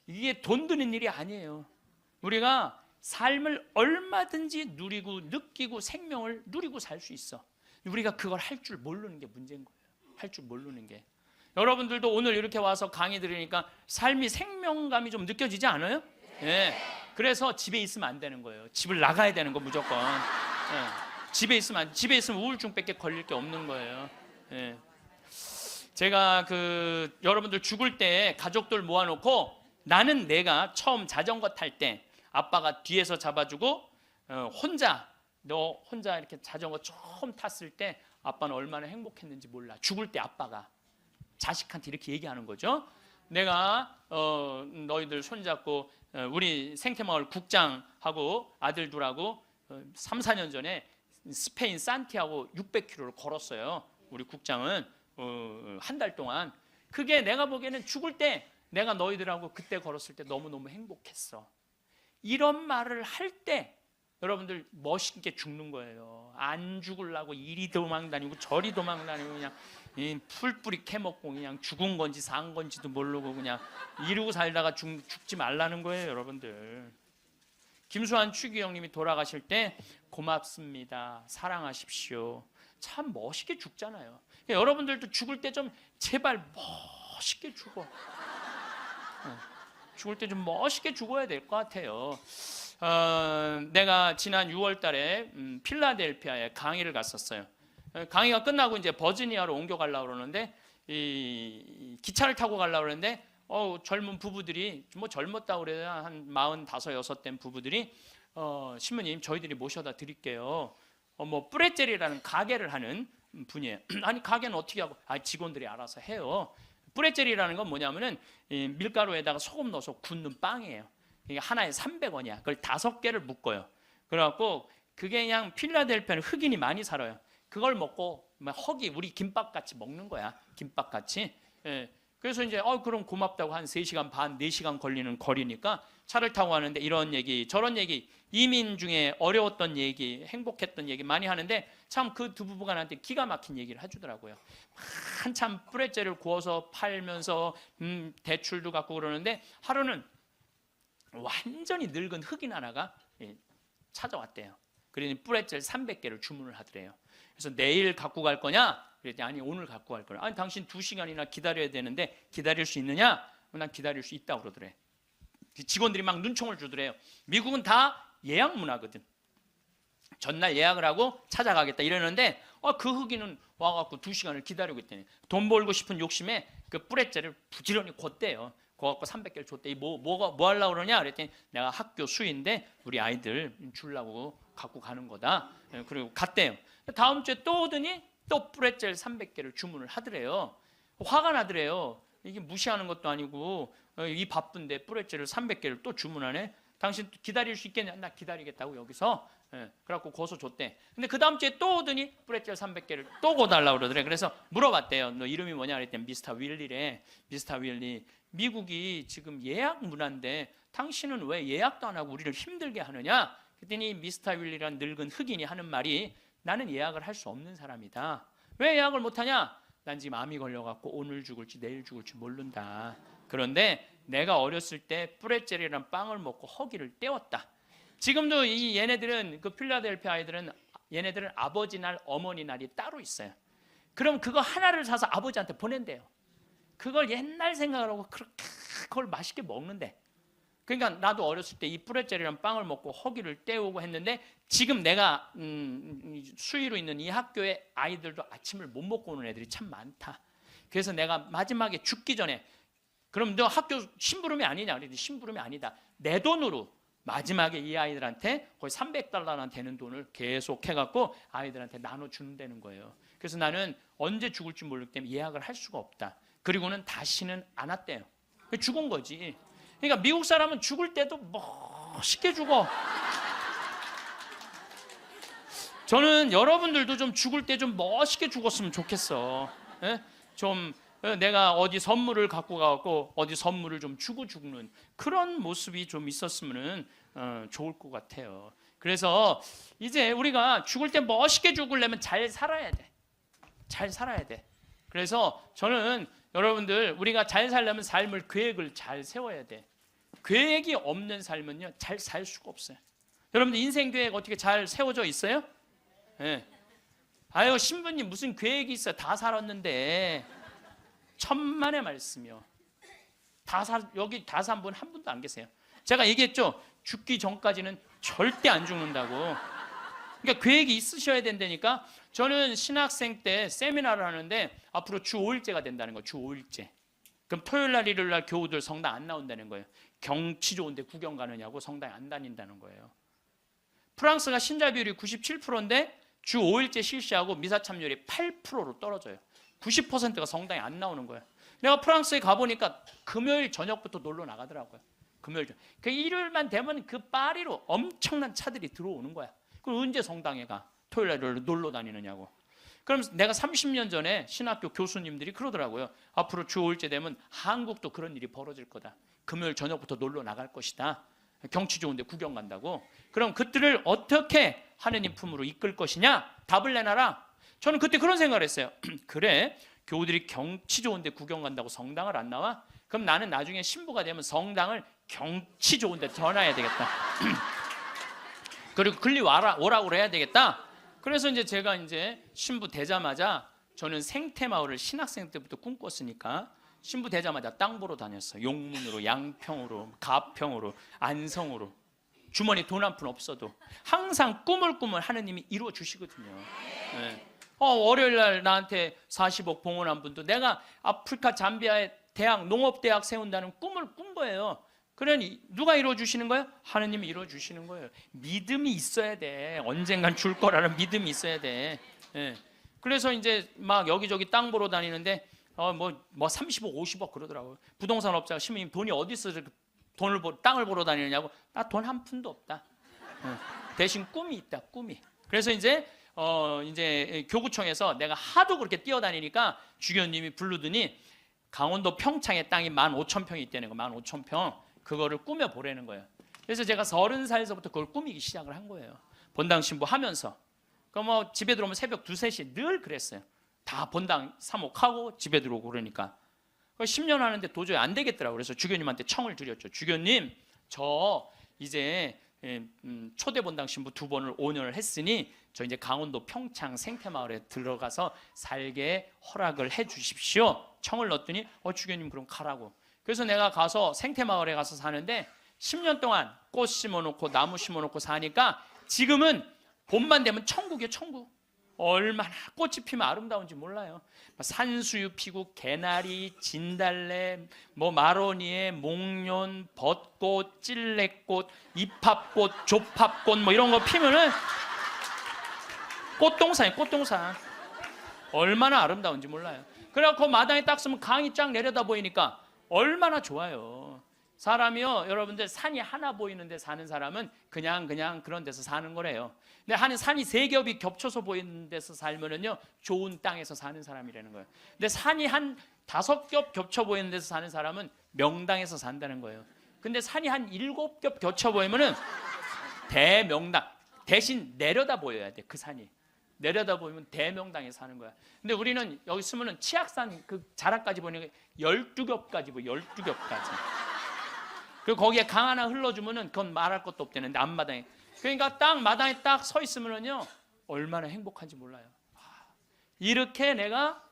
이게 돈 드는 일이 아니에요. 우리가 삶을 얼마든지 누리고 느끼고 생명을 누리고 살 수 있어. 우리가 그걸 할 줄 모르는 게 문제인 거예요. 할 줄 모르는 게. 여러분들도 오늘 이렇게 와서 강의 들으니까 삶이 생명감이 좀 느껴지지 않아요? 네. 그래서 집에 있으면 안 되는 거예요. 집을 나가야 되는 거 무조건. 네. 집에 있으면 우울증밖에 걸릴 게 없는 거예요. 네. 제가 여러분들 죽을 때 가족들 모아놓고 나는 내가 처음 자전거 탈 때 아빠가 뒤에서 잡아주고 너 혼자 이렇게 자전거 처음 탔을 때 아빠는 얼마나 행복했는지 몰라. 죽을 때 아빠가 자식한테 이렇게 얘기하는 거죠. 내가 너희들 손잡고 우리 생태마을 국장하고 아들 둘하고 3, 4년 전에 스페인 산티아고 600km를 걸었어요. 우리 국장은 한 달 동안. 그게 내가 보기에는 죽을 때 내가 너희들하고 그때 걸었을 때 너무너무 행복했어. 이런 말을 할 때 여러분들 멋있게 죽는 거예요. 안 죽으려고 이리 도망다니고 저리 도망다니고 그냥 풀뿌리 캐먹고 그냥 죽은 건지 산 건지도 모르고 그냥 이러고 살다가 죽지 말라는 거예요, 여러분들. 김수환 추기경님이 돌아가실 때 고맙습니다, 사랑하십시오. 참 멋있게 죽잖아요. 여러분들도 죽을 때 좀 제발 멋있게 죽어. 죽을 때 좀 멋있게 죽어야 될 것 같아요. 내가 지난 6월 달에 필라델피아에 강의를 갔었어요. 강의가 끝나고 이제 버지니아로 옮겨가려고 그러는데 이 기차를 타고 가려고 그러는데 젊은 부부들이 뭐 젊었다고 그래야 한 45, 6 된 부부들이 신부님 저희들이 모셔다 드릴게요. 뭐 뿌레젤이라는 가게를 하는 분이에요. 아니 가게는 어떻게 하고? 직원들이 알아서 해요. 뿌레젤이라는 건 뭐냐면은 밀가루에다가 소금 넣어서 굽는 빵이에요. 이게 하나에 300원이야. 그걸 5개를 묶어요. 그래갖고 그게 그냥 필라델피아는 흑인이 많이 살아요. 그걸 먹고 허기 우리 김밥 같이 먹는 거야. 김밥 같이. 예. 그래서 이제 그럼 고맙다고 한 3시간 반, 4시간 걸리는 거리니까 차를 타고 가는데 이런 얘기, 저런 얘기, 이민 중에 어려웠던 얘기, 행복했던 얘기 많이 하는데 참 그 두 부부가 나한테 기가 막힌 얘기를 해주더라고요. 한참 뿌레젤을 구워서 팔면서 대출도 갖고 그러는데 하루는 완전히 늙은 흑인 하나가 찾아왔대요. 그러니 뿌레젤 300개를 주문을 하더래요. 그래서 내일 갖고 갈 거냐? 그랬더니 아니 오늘 갖고 갈 거야. 아니 당신 2시간이나 기다려야 되는데 기다릴 수 있느냐? 난 기다릴 수 있다고 그러더래. 직원들이 막 눈총을 주더래요. 미국은 다 예약 문화거든. 전날 예약을 하고 찾아가겠다 이러는데 그 흑인은 와갖고 2시간을 기다리고 있더니 돈 벌고 싶은 욕심에 그 뿌레젤을 부지런히 걷대요. 그거 300개를 줬대. 뭐 하려고 그러냐? 그랬더니 내가 학교 수인데 우리 아이들 주려고 갖고 가는 거다. 그리고 갔대요. 다음 주에 또 오더니 또 뿌레젤 300개를 주문을 하더래요. 화가 나더래요. 이게 무시하는 것도 아니고 이 바쁜데 뿌레젤을 300개를 또 주문하네. 당신 기다릴 수 있겠냐? 나 기다리겠다고 여기서. 그래갖고 고소 줬대. 근데 그 다음 주에 또 오더니 뿌레젤 300개를 또 고달라고 그러더래. 그래서 물어봤대요. 너 이름이 뭐냐? 그랬더니 미스터 윌리래. 미스터 윌리. 미국이 지금 예약 문화인데 당신은 왜 예약도 안 하고 우리를 힘들게 하느냐? 그랬더니 미스터 윌리라는 늙은 흑인이 하는 말이 나는 예약을 할 수 없는 사람이다. 왜 예약을 못하냐? 난 지금 암이 걸려갖고 오늘 죽을지 내일 죽을지 모른다. 그런데 내가 어렸을 때 뿌레젤이라는 빵을 먹고 허기를 때웠다. 지금도 이 얘네들은 그 필라델피아 아이들은 얘네들은 아버지 날 어머니 날이 따로 있어요. 그럼 그거 하나를 사서 아버지한테 보낸대요. 그걸 옛날 생각을 하고 그걸 맛있게 먹는데. 그러니까 나도 어렸을 때 이 뿌레젤이라는 빵을 먹고 허기를 때우고 했는데 지금 내가 수의로 있는 이 학교에 아이들도 아침을 못 먹고 오는 애들이 참 많다. 그래서 내가 마지막에 죽기 전에 그럼 너 학교 심부름이 아니냐? 그랬더니 심부름이 아니다. 내 돈으로 마지막에 이 아이들한테 거의 $300나 되는 돈을 계속 해갖고 아이들한테 나눠주는다는 거예요. 그래서 나는 언제 죽을지 모르기 때문에 예약을 할 수가 없다. 그리고는 다시는 안 왔대요. 죽은 거지. 그러니까 미국 사람은 죽을 때도 멋있게 죽어. 저는 여러분들도 좀 죽을 때 좀 멋있게 죽었으면 좋겠어. 좀 내가 어디 선물을 갖고 가고 어디 선물을 좀 주고 죽는 그런 모습이 좀 있었으면 좋을 것 같아요. 그래서 이제 우리가 죽을 때 멋있게 죽으려면 잘 살아야 돼. 잘 살아야 돼. 그래서 저는 여러분들 우리가 잘 살려면 삶을 계획을 잘 세워야 돼. 계획이 없는 삶은요 잘 살 수가 없어요. 여러분들 인생 계획 어떻게 잘 세워져 있어요? 네. 아유 신부님 무슨 계획이 있어? 다 살았는데. 천만의 말씀이요. 여기 다 산 분 한 분도 안 계세요. 제가 얘기했죠. 죽기 전까지는 절대 안 죽는다고. 그러니까 계획이 있으셔야 된다니까. 저는 신학생 때 세미나를 하는데 앞으로 주 5일제가 된다는 거예요. 주 5일제. 그럼 토요일 날 일요일 날 교우들 성당 안 나온다는 거예요. 경치 좋은데 구경 가느냐고 성당에 안 다닌다는 거예요. 프랑스가 신자 비율이 97%인데 주 5일제 실시하고 미사 참여율이 8%로 떨어져요. 90%가 성당에 안 나오는 거예요. 내가 프랑스에 가보니까 금요일 저녁부터 놀러 나가더라고요. 금요일 저녁. 그 일요일만 되면 그 파리로 엄청난 차들이 들어오는 거야. 그럼 언제 성당에 가? 토요일 날 놀러 다니느냐고. 그럼 내가 30년 전에 신학교 교수님들이 그러더라고요. 앞으로 주 5일째 되면 한국도 그런 일이 벌어질 거다. 금요일 저녁부터 놀러 나갈 것이다. 경치 좋은데 구경 간다고. 그럼 그들을 어떻게 하느님 품으로 이끌 것이냐? 답을 내놔라. 저는 그때 그런 생각을 했어요. 그래, 교우들이 경치 좋은데 구경 간다고 성당을 안 나와? 그럼 나는 나중에 신부가 되면 성당을 경치 좋은데 전화해야 되겠다. 그리고 글리 오라고 해야 되겠다. 그래서 이제 제가 이제 신부 되자마자, 저는 생태마을을 신학생 때부터 꿈꿨으니까 신부 되자마자 땅 보러 다녔어요. 용문으로, 양평으로, 가평으로, 안성으로. 주머니 돈 한 푼 없어도 항상 꿈을 하느님이 이루어 주시거든요. 네. 월요일 날 나한테 40억 봉헌한 분도 내가 아프리카 잠비아에 대학, 농업대학 세운다는 꿈을 꾼 거예요. 그러니 누가 이루어 주시는 거예요? 하느님이 이루어 주시는 거예요. 믿음이 있어야 돼. 언젠간 줄 거라는 믿음이 있어야 돼. 네. 그래서 이제 막 여기저기 땅 보러 다니는데 뭐 30억, 50억 그러더라고요. 부동산 업자가 신부님 돈이 어디 있어 땅을 보러 다니느냐고. 나 돈 한 푼도 없다. 대신 꿈이 있다, 꿈이. 그래서 이제 교구청에서 내가 하도 그렇게 뛰어다니니까 주교님이 부르더니 강원도 평창에 땅이 15,000평이 있다는 거, 15,000평. 그거를 꾸며 보라는 거예요. 그래서 제가 30살에서부터 그걸 꾸미기 시작을 한 거예요. 본당 신부 하면서. 그럼 뭐 집에 들어오면 새벽 2, 3시 늘 그랬어요. 다 본당 사목하고 집에 들어오고 그러니까. 10년 하는데 도저히 안 되겠더라고요. 그래서 주교님한테 청을 드렸죠. 주교님, 저 이제 초대 본당 신부 2번을 5년을 했으니 저 이제 강원도 평창 생태마을에 들어가서 살게 허락을 해 주십시오. 청을 넣었더니 주교님 그럼 가라고. 그래서 내가 가서 생태마을에 가서 사는데 10년 동안 꽃 심어놓고 나무 심어놓고 사니까 지금은 봄만 되면 천국이에요, 천국. 얼마나 꽃이 피면 아름다운지 몰라요. 산수유 피고 개나리, 진달래, 뭐 마로니에, 목련, 벚꽃, 찔레꽃, 이팝꽃, 조팝꽃 뭐 이런 거 피면은 꽃동산이에요, 꽃동산. 얼마나 아름다운지 몰라요. 그래갖고 마당에 딱 서면 강이 쫙 내려다 보이니까 얼마나 좋아요. 사람이요, 여러분들 산이 하나 보이는 데 사는 사람은 그냥 그런 데서 사는 거래요. 근데 한 산이 3겹이 겹쳐서 보이는 데서 살면은요 좋은 땅에서 사는 사람이라는 거예요. 근데 산이 한 5겹 겹쳐 보이는 데서 사는 사람은 명당에서 산다는 거예요. 근데 산이 한 7겹 겹쳐 보이면은 대명당. 대신 내려다 보여야 돼. 그 산이 내려다 보이면 대명당에 사는 거야. 근데 우리는 여기 쓰면은 치악산 그 자락까지 보니까 12겹까지 보여. 12겹까지. 그리고 거기에 강 하나 흘러주면은 그건 말할 것도 없대는데 앞마당에. 그러니까 딱 마당에 딱 서 있으면은요 얼마나 행복한지 몰라요. 이렇게 내가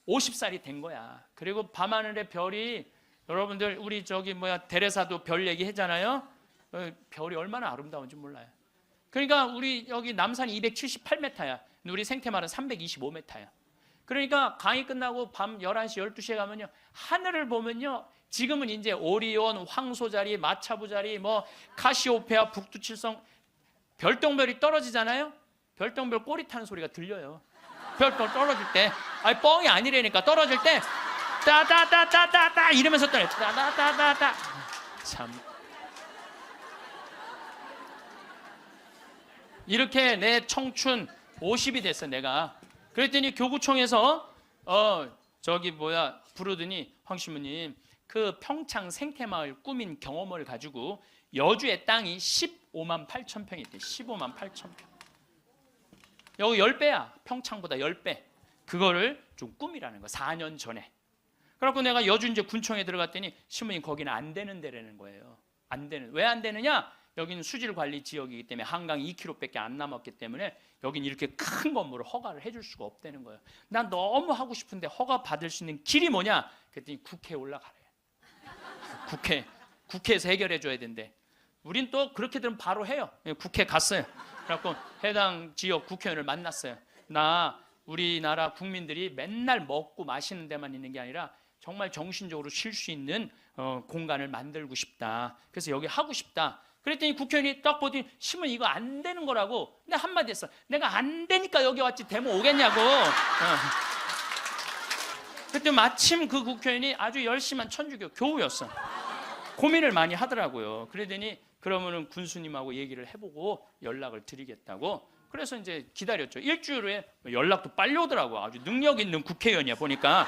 50살이 된 거야. 그리고 밤하늘의 별이, 여러분들 우리 데레사도 별 얘기 했잖아요. 별이 얼마나 아름다운지 몰라요. 그러니까 우리 여기 남산이 278m야. 우리 생태마을은 325m야. 그러니까 강의 끝나고 밤 11시, 12시에 가면요 하늘을 보면요 지금은 이제 오리온, 황소자리, 마차부자리, 뭐 카시오페아, 북두칠성, 별똥별이 떨어지잖아요. 별똥별 꼬리 타는 소리가 들려요. 별똥 떨어질 때, 아니 뻥이 아니라니까. 떨어질 때 따다다다다다 이러면서 떨어요. 따다다다다. 참. 이렇게 내 청춘 50이 됐어 내가. 그랬더니 교구청에서 부르더니 황 신부님 그 평창 생태마을 꾸민 경험을 가지고 여주의 땅이 15만 8천 평이 있대. 15만 8천 평. 여기 10배야. 평창보다 10배. 그거를 좀 꾸미라는 거. 4년 전에. 그래갖고 내가 여주 이제 군청에 들어갔더니 신부님 거기는 안 되는 데라는 거예요. 안 되는. 왜 안 되느냐? 여기는 수질관리 지역이기 때문에 한강 2km밖에 안 남았기 때문에 여기는 이렇게 큰 건물을 허가를 해줄 수가 없다는 거예요. 난 너무 하고 싶은데 허가 받을 수 있는 길이 뭐냐? 그랬더니 국회에 올라가래. 국회에서 해결해 줘야 된대. 우린 또 그렇게 되면 바로 해요. 국회 갔어요. 그래갖고 해당 지역 국회의원을 만났어요. 나 우리나라 국민들이 맨날 먹고 마시는 데만 있는 게 아니라 정말 정신적으로 쉴 수 있는 공간을 만들고 싶다. 그래서 여기 하고 싶다. 그랬더니 국회의원이 딱 보더니 신문 이거 안 되는 거라고. 근데 한마디 했어. 내가 안 되니까 여기 왔지 되면 오겠냐고. 그때 마침 그 국회의원이 아주 열심한 천주교 교우였어. 고민을 많이 하더라고요. 그러더니 그러면은 군수님하고 얘기를 해보고 연락을 드리겠다고. 그래서 이제 기다렸죠. 일주일 후에 연락도 빨리 오더라고. 아주 능력 있는 국회의원이야 보니까.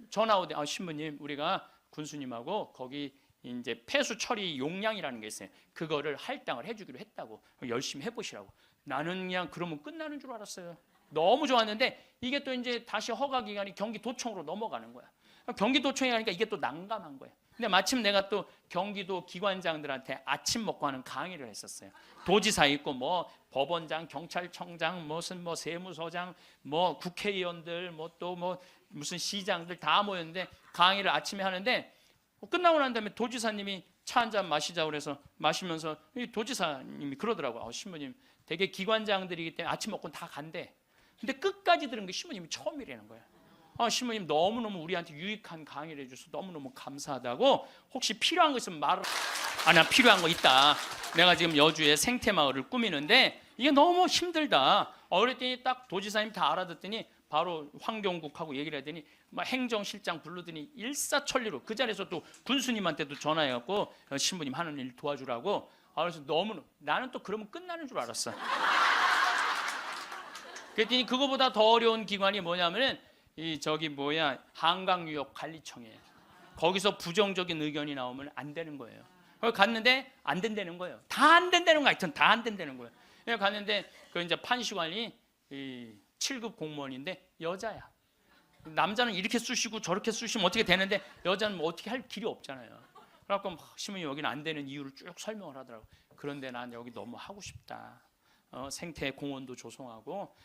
전화 오대. 신부님 우리가 군수님하고 거기 이제 폐수 처리 용량이라는 게 있어요. 그거를 할당을 해주기로 했다고. 열심히 해보시라고. 나는 그냥 그러면 끝나는 줄 알았어요. 너무 좋았는데 이게 또 이제 다시 허가 기간이 경기도청으로 넘어가는 거야. 경기도청이 하니까 이게 또 난감한 거야. 근데 마침 내가 또 경기도 기관장들한테 아침 먹고 하는 강의를 했었어요. 도지사 있고 뭐 법원장, 경찰청장, 무슨 뭐 세무서장, 뭐 국회의원들, 뭐 또 뭐 무슨 시장들 다 모였는데 강의를 아침에 하는데 끝나고 난 다음에 도지사님이 차 한 잔 마시자고 그래서 마시면서 이 도지사님이 그러더라고요. 신부님 되게 기관장들이기 때문에 아침 먹고 다 간대. 근데 끝까지 들은 게 신부님이 처음이라는 거예요. 신부님 너무너무 우리한테 유익한 강의를 해줘서 너무너무 감사하다고. 혹시 필요한 거 있으면 말을. 나 필요한 거 있다. 내가 지금 여주에 생태마을을 꾸미는데 이게 너무 힘들다. 그랬더니 딱 도지사님 다 알아듣더니 바로 환경국하고 얘기를 하더니 막 행정실장 부르더니 일사천리로 그 자리에서 또 군수님한테도 전화해갖고 신부님 하는 일 도와주라고. 그래서 너무 나는 또 그러면 끝나는 줄 알았어. 그랬더니 그거보다 더 어려운 기관이 뭐냐면은 한강유역관리청이에요. 거기서 부정적인 의견이 나오면 안 되는 거예요. 거기 갔는데 안 된다는 거예요. 다 안 된다는 거 하여튼 다 안 된다는 거예요. 그래서 갔는데 그 이제 판시관이 7급 공무원인데 여자야. 남자는 이렇게 쑤시고 저렇게 쑤시면 어떻게 되는데 여자는 뭐 어떻게 할 길이 없잖아요. 그래갖고 신부님 여기는 안 되는 이유를 쭉 설명을 하더라고. 그런데 난 여기 너무 하고 싶다. 생태 공원도 조성하고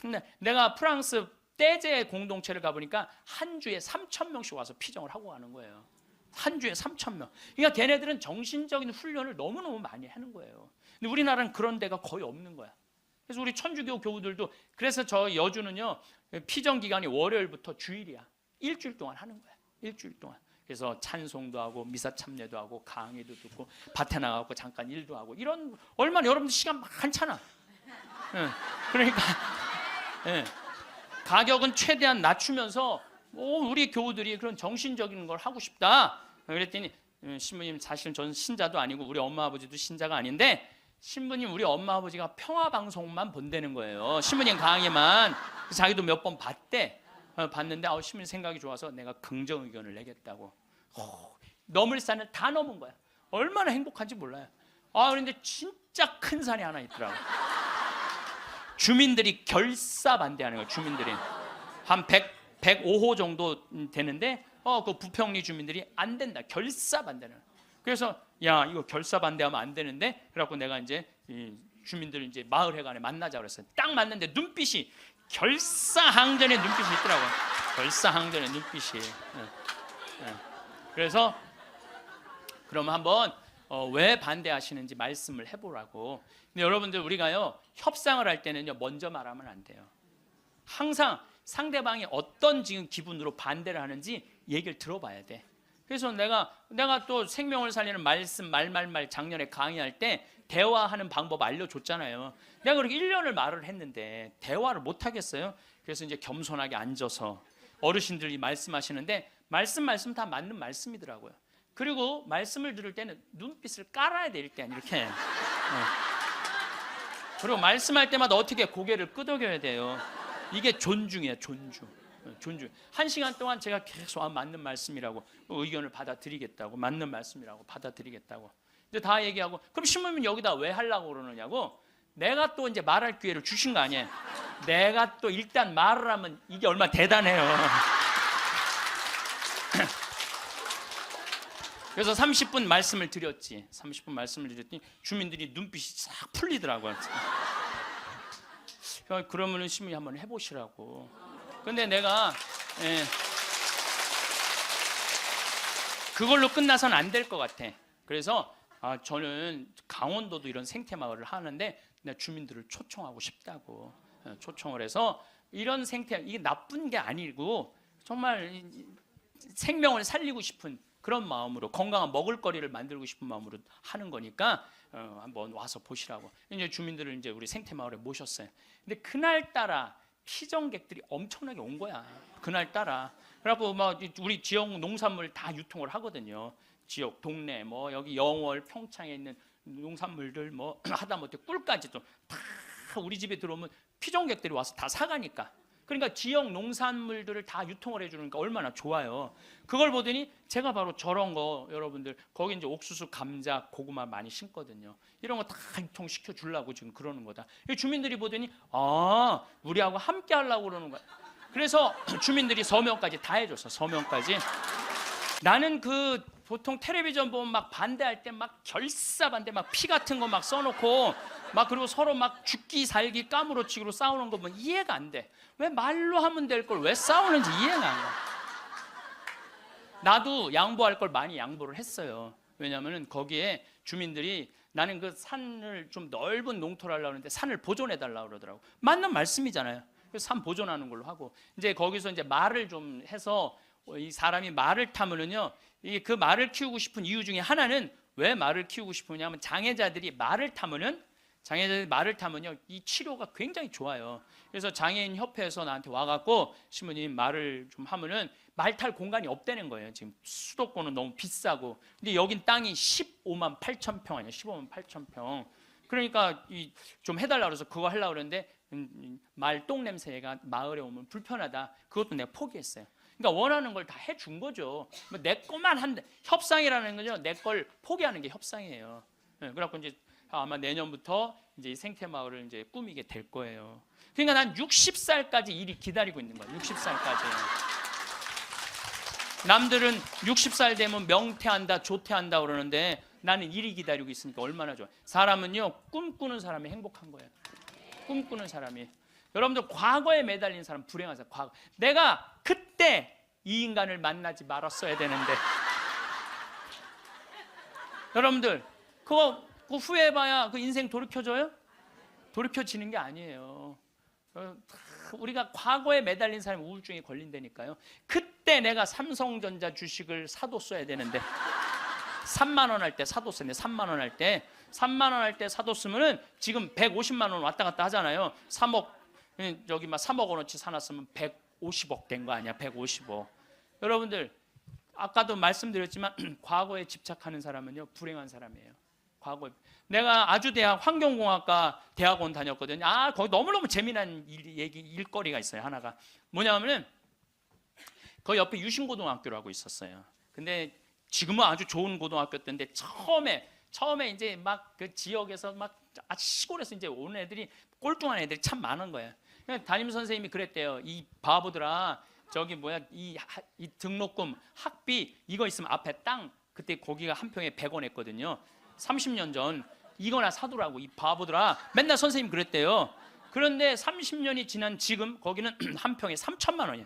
맨날 내가 프랑스 떼제 공동체를 가보니까 한 주에 3,000명씩 와서 피정을 하고 가는 거예요. 한 주에 3,000명. 그러니까 걔네들은 정신적인 훈련을 너무너무 많이 하는 거예요. 근데 우리나라는 그런 데가 거의 없는 거야. 그래서 우리 천주교 교우들도 그래서 저 여주는요 피정 기간이 월요일부터 주일이야. 일주일 동안 하는 거야. 일주일 동안. 그래서 찬송도 하고 미사 참례도 하고 강의도 듣고 밭에 나가고 잠깐 일도 하고 이런 얼마나 여러분들 시간 많잖아. 그러니까 가격은 최대한 낮추면서 우리 교우들이 그런 정신적인 걸 하고 싶다. 그랬더니 신부님 사실은 저는 신자도 아니고 우리 엄마 아버지도 신자가 아닌데 신부님 우리 엄마 아버지가 평화방송만 본다는 거예요. 신부님 강의만. 자기도 몇 번 봤대. 봤는데 신부님 생각이 좋아서 내가 긍정 의견을 내겠다고. 넘을 산을 다 넘은 거야. 얼마나 행복한지 몰라요. 그런데 진짜 큰 산이 하나 있더라고. 주민들이 결사 반대하는 거예요. 주민들이 한 105호 정도 되는데 그 부평리 주민들이 안 된다. 결사 반대는. 그래서 야 이거 결사 반대하면 안 되는데 그래갖고 내가 이제 주민들 이제 마을회관에 만나자 그랬어요. 딱 만났는데 눈빛이 결사항전의 눈빛이 있더라고요. 결사항전의 눈빛이. 그래서 그러면 한번 왜 반대하시는지 말씀을 해보라고. 근데 여러분들 우리가요 협상을 할 때는요 먼저 말하면 안 돼요. 항상 상대방이 어떤 지금 기분으로 반대를 하는지 얘기를 들어봐야 돼. 그래서 내가 또 생명을 살리는 말씀 말 작년에 강의할 때 대화하는 방법 알려줬잖아요. 내가 그렇게 1년을 말을 했는데 대화를 못 하겠어요. 그래서 이제 겸손하게 앉아서 어르신들이 말씀하시는데 말씀 다 맞는 말씀이더라고요. 그리고 말씀을 들을 때는 눈빛을 깔아야 돼. 일단 이렇게. 그리고 말씀할 때마다 어떻게 고개를 끄덕여야 돼요. 이게 존중이에요. 존중. 1시간 동안 제가 계속 맞는 말씀이라고 의견을 받아들이겠다고 맞는 말씀이라고 받아들이겠다고 이제 다 얘기하고 그럼 신부님 여기다 왜 하려고 그러느냐고 내가 또 이제 말할 기회를 주신 거 아니에요. 내가 또 일단 말을 하면 이게 얼마나 대단해요. 그래서 30분 말씀을 드렸지. 30분 말씀을 드렸더니 주민들이 눈빛이 싹 풀리더라고요. 그러면은 신부님 한번 해보시라고. 근데 내가 그걸로 끝나서는 안 될 것 같아. 그래서 저는 강원도도 이런 생태마을을 하는데 내가 주민들을 초청하고 싶다고 초청을 해서 이런 생태 이게 나쁜 게 아니고 정말 생명을 살리고 싶은 그런 마음으로 건강한 먹을거리를 만들고 싶은 마음으로 하는 거니까 한번 와서 보시라고. 이제 주민들을 이제 우리 생태마을에 모셨어요. 근데 그날 따라 피정객들이 엄청나게 온 거야. 그날 따라. 그래갖고 막 우리 지역 농산물 다 유통을 하거든요. 지역 동네 뭐 여기 영월 평창에 있는 농산물들 뭐 하다못해 꿀까지도 다 우리 집에 들어오면 피정객들이 와서 다 사가니까. 그러니까 지역 농산물들을 다 유통을 해주니까 얼마나 좋아요. 그걸 보더니 제가 바로 저런 거 여러분들 거기 이제 옥수수, 감자, 고구마 많이 심거든요. 이런 거 다 유통시켜 주려고 지금 그러는 거다. 주민들이 보더니 우리하고 함께 하려고 그러는 거야. 그래서 주민들이 서명까지 다 해줬어. 서명까지. 나는 그 보통 텔레비전 보면 막 반대할 때 막 결사 반대 막 피 같은 거 막 써놓고 막 그리고 서로 막 죽기 살기 까무러치기로 싸우는 거 보면 이해가 안 돼. 왜 말로 하면 될 걸 왜 싸우는지 이해가 안 가. 나도 양보할 걸 많이 양보를 했어요. 왜냐하면 거기에 주민들이 나는 그 산을 좀 넓은 농토를 하려고 하는데 산을 보존해 달라고 그러더라고. 맞는 말씀이잖아요. 그래서 산 보존하는 걸로 하고 이제 거기서 이제 말을 좀 해서 이 사람이 말을 타면은요, 그 말을 키우고 싶은 이유 중에 하나는 왜 말을 키우고 싶으냐면 장애자들이 말을 타면은 이 치료가 굉장히 좋아요. 그래서 장애인 협회에서 나한테 와갖고 신부님 말을 좀 하면은 말 탈 공간이 없다는 거예요. 지금 수도권은 너무 비싸고 근데 여긴 땅이 15만 8천 평 아니야. 15만 8천 평. 그러니까 좀 해달라고 해서 그거 하려고 그러는데 말 똥 냄새가 마을에 오면 불편하다. 그것도 내가 포기했어요. 그러니까 원하는 걸 다 해준 거죠. 내 것만 한데 협상이라는 거죠. 내 걸 포기하는 게 협상이에요. 그래갖고 이제 아마 내년부터 이제 생태마을을 이제 꾸미게 될 거예요. 그러니까 난 60살까지 일이 기다리고 있는 거예요. 60살까지. 남들은 60살 되면 명퇴한다, 조퇴한다 그러는데 나는 일이 기다리고 있으니까 얼마나 좋아. 사람은요, 꿈꾸는 사람이 행복한 거예요. 꿈꾸는 사람이. 여러분들 과거에 매달린 사람 불행하세요. 과거. 내가 그때 이 인간을 만나지 말았어야 되는데. 여러분들 그거 후회해봐야 그 인생 돌이켜져요? 돌이켜지는 게 아니에요. 우리가 과거에 매달린 사람이 우울증에 걸린다니까요. 그때 내가 삼성전자 주식을 사뒀어야 되는데 3만 원 할 때 사뒀었는데 3만 원 할 때 3만 원 할 때 사뒀으면은 지금 150만 원 왔다 갔다 하잖아요. 3억 여기 막 3억 원어치 사놨으면 150억 된 거 아니야. 150억. 여러분들 아까도 말씀드렸지만 과거에 집착하는 사람은요 불행한 사람이에요. 과거에 내가 아주대학 환경공학과 대학원 다녔거든요. 거기 너무너무 재미난 일거리가 있어요. 하나가 뭐냐면은 거기 옆에 유신고등학교라고 있었어요. 근데 지금은 아주 좋은 고등학교 때인데 처음에 이제 막 그 지역에서 막 시골에서 이제 온 애들이 꼴뚱한 애들이 참 많은 거예요. 담임 선생님이 그랬대요. 이 바보들아, 저기 뭐야 이 등록금 학비 이거 있으면 앞에 땅 그때 거기가 한 평에 100원 했거든요. 30년 전 이거나 사두라고 이 바보들아. 맨날 선생님 그랬대요. 그런데 30년이 지난 지금 거기는 한 평에 3천만 원이야.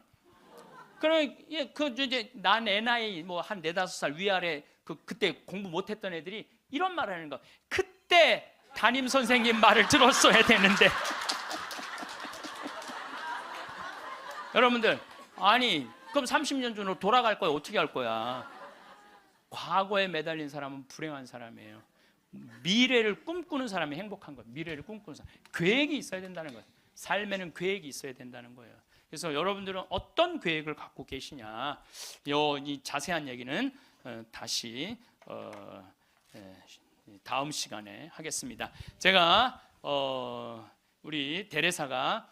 그럼 그 이제 난 애 나이 뭐 한 4-5살 위아래 그때 공부 못했던 애들이 이런 말을 하는 거. 그때 담임 선생님 말을 들었어야 되는데. 여러분들 아니 그럼 30년 전으로 돌아갈 거야. 어떻게 할 거야? 과거에 매달린 사람은 불행한 사람이에요. 미래를 꿈꾸는 사람이 행복한 거예요. 미래를 꿈꾸는 사람. 계획이 있어야 된다는 거예요. 삶에는 계획이 있어야 된다는 거예요. 그래서 여러분들은 어떤 계획을 갖고 계시냐? 이 자세한 얘기는 다시 다음 시간에 하겠습니다. 제가 우리 대레사가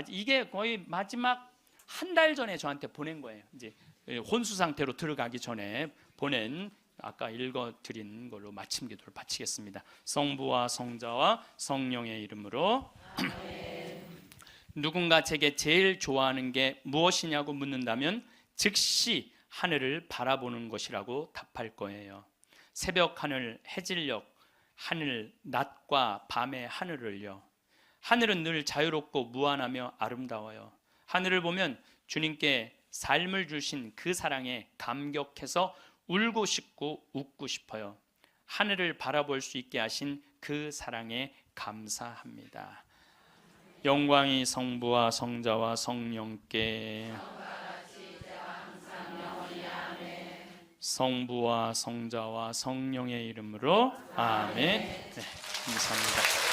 이게 거의 마지막 한 달 전에 저한테 보낸 거예요. 이제 혼수 상태로 들어가기 전에 보낸 아까 읽어드린 걸로 마침 기도를 바치겠습니다. 성부와 성자와 성령의 이름으로. 누군가 제게 제일 좋아하는 게 무엇이냐고 묻는다면 즉시 하늘을 바라보는 것이라고 답할 거예요. 새벽 하늘, 해질녘 하늘, 낮과 밤의 하늘을요. 하늘은 늘 자유롭고 무한하며 아름다워요. 하늘을 보면 주님께 삶을 주신 그 사랑에 감격해서 울고 싶고 웃고 싶어요. 하늘을 바라볼 수 있게 하신 그 사랑에 감사합니다. 영광이 성부와 성자와 성령께 성부와 성자와 성령의 이름으로 아멘. 네, 감사합니다.